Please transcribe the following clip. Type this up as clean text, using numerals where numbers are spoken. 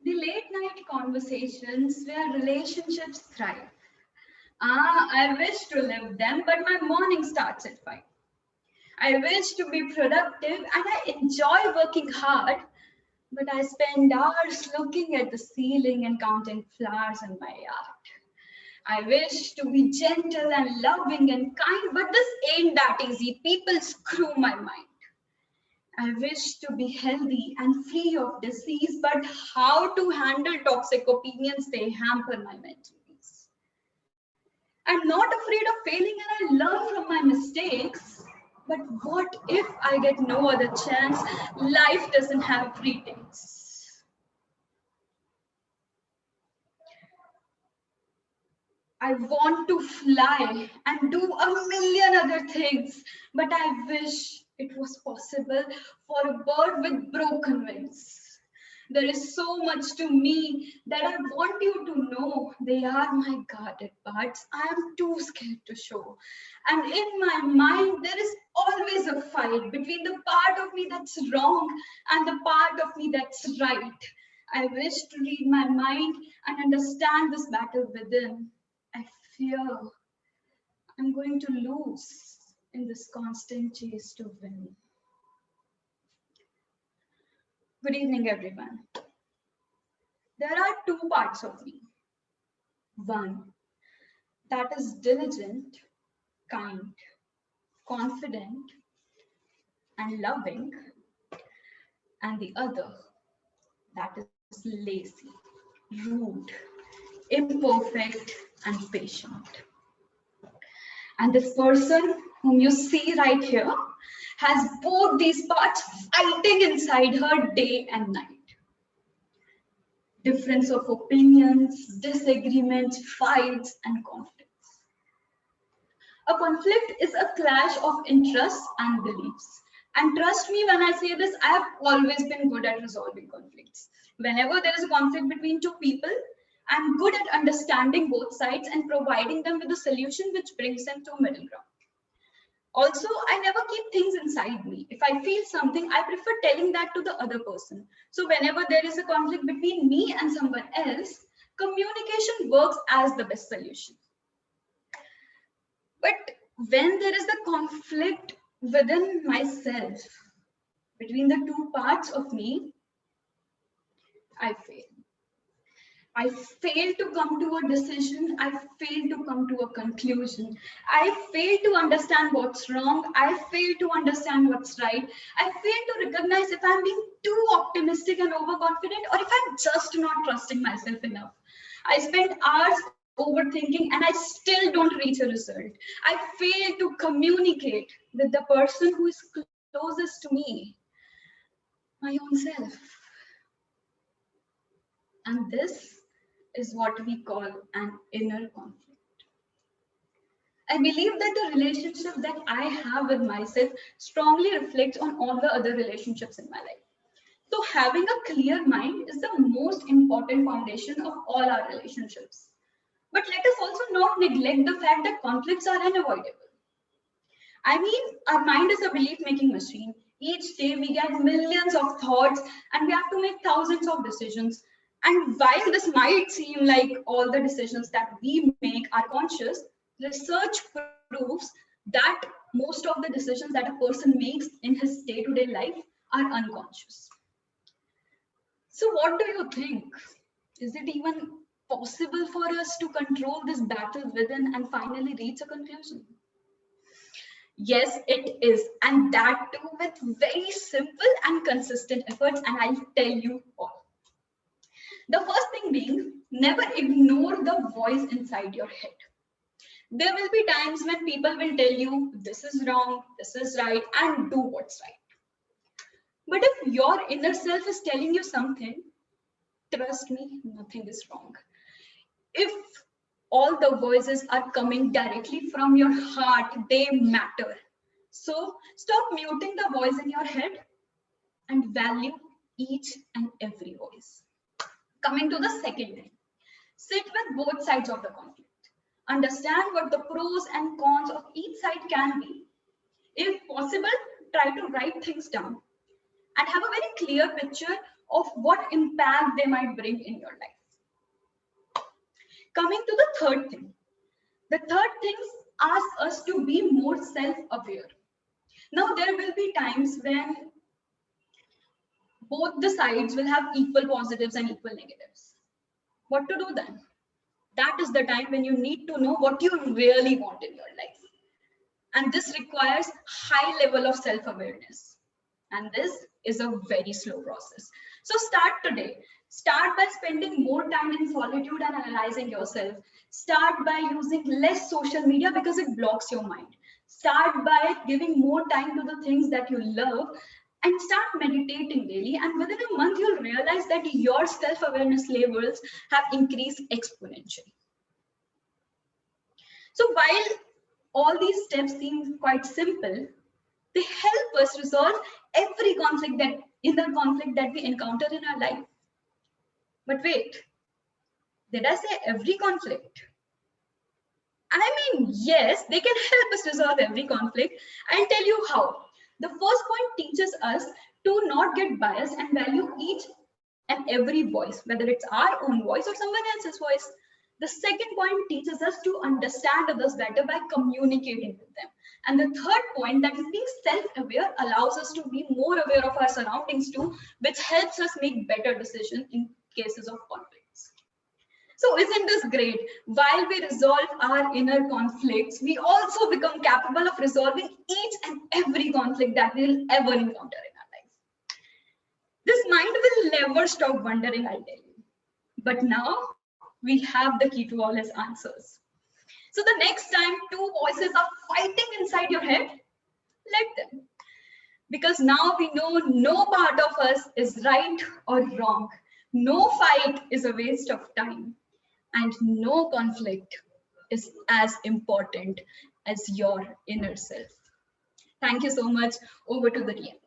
The late night conversations where relationships thrive. I wish to live them, but my morning starts at 5. I wish to be productive and I enjoy working hard, but I spend hours looking at the ceiling and counting flowers in my yard. I wish to be gentle and loving and kind, but this ain't that easy. People screw my mind. I wish to be healthy and free of disease, but how to handle toxic opinions, they hamper my mental peace. I'm not afraid of failing and I learn from my mistakes. But what if I get no other chance? Life doesn't have retakes. I want to fly and do a million other things, but I wish it was possible for a bird with broken wings. There is so much to me that I want you to know. They are my guarded parts. I am too scared to show. And in my mind, there is always a fight between the part of me that's wrong and the part of me that's right. I wish to read my mind and understand this battle within. I fear I'm going to lose in this constant chase to win. Good evening, everyone. There are two parts of me. One that is diligent, kind, confident, and loving, and the other that is lazy, rude, imperfect, and patient. And this person whom you see right here has both these parts fighting inside her day and night. Difference of opinions, disagreements, fights, and conflicts. A conflict is a clash of interests and beliefs. And trust me when I say this, I have always been good at resolving conflicts. Whenever there is a conflict between two people, I'm good at understanding both sides and providing them with a solution which brings them to a middle ground. Also, I never keep things inside me. If I feel something, I prefer telling that to the other person. So whenever there is a conflict between me and someone else, communication works as the best solution. But when there is a conflict within myself, between the two parts of me, I fail. I fail to come to a decision. I fail to come to a conclusion. I fail to understand what's wrong. I fail to understand what's right. I fail to recognize if I'm being too optimistic and overconfident or if I'm just not trusting myself enough. I spend hours overthinking and I still don't reach a result. I fail to communicate with the person who is closest to me, my own self. And this is what we call an inner conflict. I believe that the relationship that I have with myself strongly reflects on all the other relationships in my life. So having a clear mind is the most important foundation of all our relationships. But let us also not neglect the fact that conflicts are unavoidable. I mean, our mind is a belief-making machine. Each day we get millions of thoughts and we have to make thousands of decisions. And while this might seem like all the decisions that we make are conscious, research proves that most of the decisions that a person makes in his day-to-day life are unconscious. So what do you think? Is it even possible for us to control this battle within and finally reach a conclusion? Yes, it is. And that too with very simple and consistent efforts. And I'll tell you all. The first thing being, never ignore the voice inside your head. There will be times when people will tell you, this is wrong, this is right, and do what's right. But if your inner self is telling you something, trust me, nothing is wrong. If all the voices are coming directly from your heart, they matter. So stop muting the voice in your head and value each and every voice. Coming to the second thing, sit with both sides of the conflict. Understand what the pros and cons of each side can be. If possible, try to write things down and have a very clear picture of what impact they might bring in your life. Coming to the third thing. The third thing asks us to be more self-aware. Now, there will be times when both the sides will have equal positives and equal negatives. What to do then? That is the time when you need to know what you really want in your life. And this requires high level of self-awareness. And this is a very slow process. So start today. Start by spending more time in solitude and analyzing yourself. Start by using less social media because it blocks your mind. Start by giving more time to the things that you love and start meditating daily. And within a month, you'll realize that your self-awareness levels have increased exponentially. So while all these steps seem quite simple, they help us resolve every inner conflict that we encounter in our life. But wait, did I say every conflict? I mean, yes, they can help us resolve every conflict. I'll tell you how. The first point teaches us to not get biased and value each and every voice, whether it's our own voice or someone else's voice. The second point teaches us to understand others better by communicating with them. And the third point, that is being self-aware, allows us to be more aware of our surroundings too, which helps us make better decisions in cases of conflicts. So isn't this great? While we resolve our inner conflicts, we also become capable of resolving each and every conflict that we'll ever encounter in our life. This mind will never stop wondering, I'll tell you. But now we have the key to all his answers. So the next time two voices are fighting inside your head, let them. Because now we know no part of us is right or wrong. No fight is a waste of time. And no conflict is as important as your inner self. Thank you so much. Over to the DM.